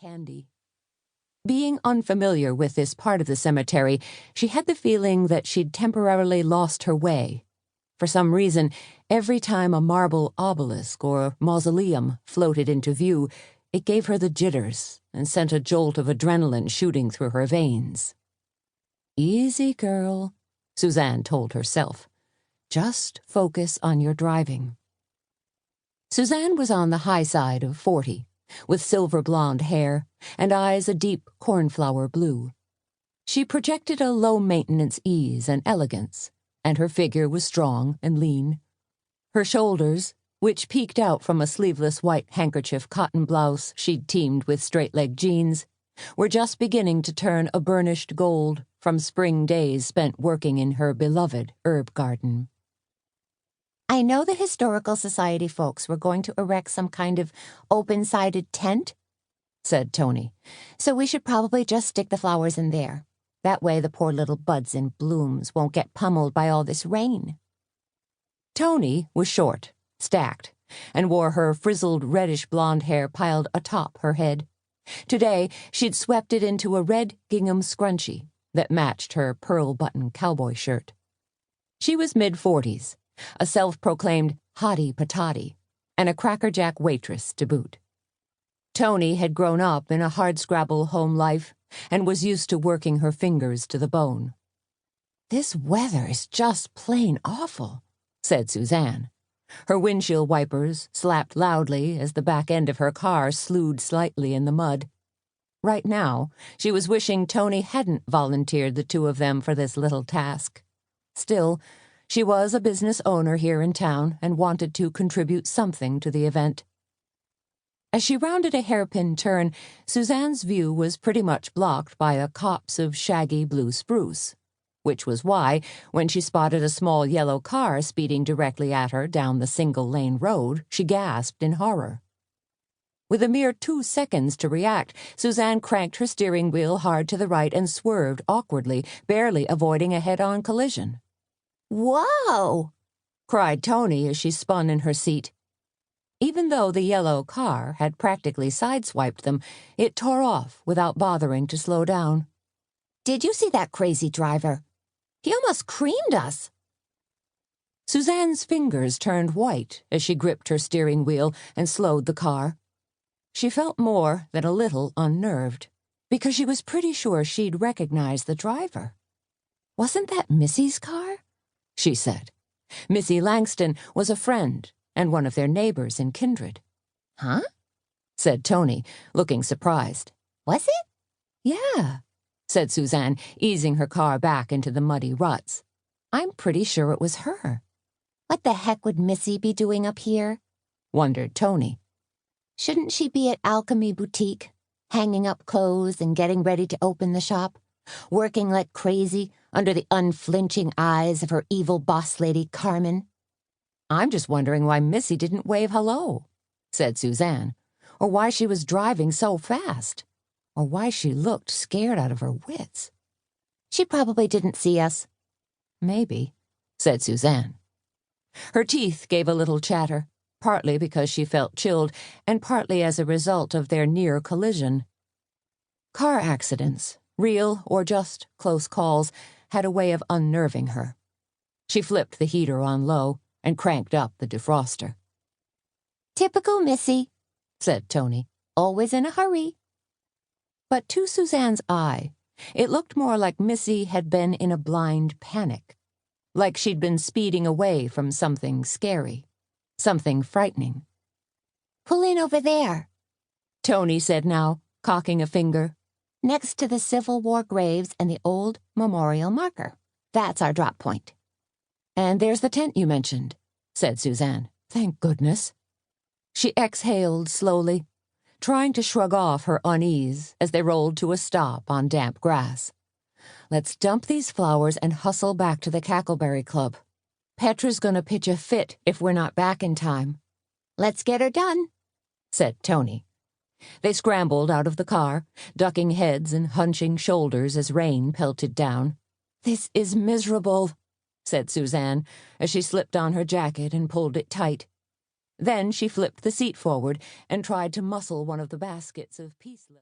candy. Being unfamiliar with this part of the cemetery, she had the feeling that she'd temporarily lost her way. For some reason, every time a marble obelisk or mausoleum floated into view, it gave her the jitters and sent a jolt of adrenaline shooting through her veins. "Easy, girl," Suzanne told herself. "Just focus on your driving." Suzanne was on the high side of 40, with silver-blonde hair and eyes a deep cornflower blue. She projected a low-maintenance ease and elegance, and her figure was strong and lean. Her shoulders, which peeked out from a sleeveless white handkerchief cotton blouse she'd teamed with straight-leg jeans, were just beginning to turn a burnished gold from spring days spent working in her beloved herb garden. "I know the Historical Society folks were going to erect some kind of open-sided tent," said Toni, "so we should probably just stick the flowers in there. That way the poor little buds and blooms won't get pummeled by all this rain." Toni was short, stacked, and wore her frizzled reddish-blonde hair piled atop her head. Today, she'd swept it into a red gingham scrunchie that matched her pearl-button cowboy shirt. She was mid-40s, a self-proclaimed hottie patati, and a crackerjack waitress to boot. Toni had grown up in a hardscrabble home life and was used to working her fingers to the bone. "This weather is just plain awful," said Suzanne. Her windshield wipers slapped loudly as the back end of her car slewed slightly in the mud. Right now, she was wishing Toni hadn't volunteered the two of them for this little task. Still, she was a business owner here in town and wanted to contribute something to the event. As she rounded a hairpin turn, Suzanne's view was pretty much blocked by a copse of shaggy blue spruce, which was why, when she spotted a small yellow car speeding directly at her down the single-lane road, she gasped in horror. With a mere 2 seconds to react, Suzanne cranked her steering wheel hard to the right and swerved awkwardly, barely avoiding a head-on collision. "Whoa!" cried Toni as she spun in her seat. Even though the yellow car had practically sideswiped them, it tore off without bothering to slow down. "Did you see that crazy driver? He almost creamed us." Suzanne's fingers turned white as she gripped her steering wheel and slowed the car. She felt more than a little unnerved, because she was pretty sure she'd recognized the driver. "Wasn't that Missy's car?" she said. Missy Langston was a friend and one of their neighbors in Kindred. "Huh?" said Toni, looking surprised. "Was it?" "Yeah," said Suzanne, easing her car back into the muddy ruts. "I'm pretty sure it was her." "What the heck would Missy be doing up here?" wondered Toni. "Shouldn't she be at Alchemy Boutique, hanging up clothes and getting ready to open the shop, working like crazy under the unflinching eyes of her evil boss lady Carmen?" "I'm just wondering why Missy didn't wave hello," said Suzanne, "or why she was driving so fast, or why she looked scared out of her wits." "She probably didn't see us." "Maybe," said Suzanne. Her teeth gave a little chatter, partly because she felt chilled and partly as a result of their near collision. Car accidents, real or just close calls, had a way of unnerving her. She flipped the heater on low and cranked up the defroster. "Typical Missy," said Toni. "Always in a hurry." But to Suzanne's eye, it looked more like Missy had been in a blind panic, like she'd been speeding away from something scary, something frightening. "Pull in over there," Toni said now, cocking a finger. "next to the Civil War graves and the old memorial marker. That's our drop point." "And there's the tent you mentioned," said Suzanne. "Thank goodness." She exhaled slowly, trying to shrug off her unease as they rolled to a stop on damp grass. "Let's dump these flowers and hustle back to the Cackleberry Club. Petra's gonna pitch a fit if we're not back in time." "Let's get her done," said Toni. They scrambled out of the car, ducking heads and hunching shoulders as rain pelted down. "This is miserable," said Suzanne, as she slipped on her jacket and pulled it tight. Then she flipped the seat forward and tried to muscle one of the baskets of peace lilies.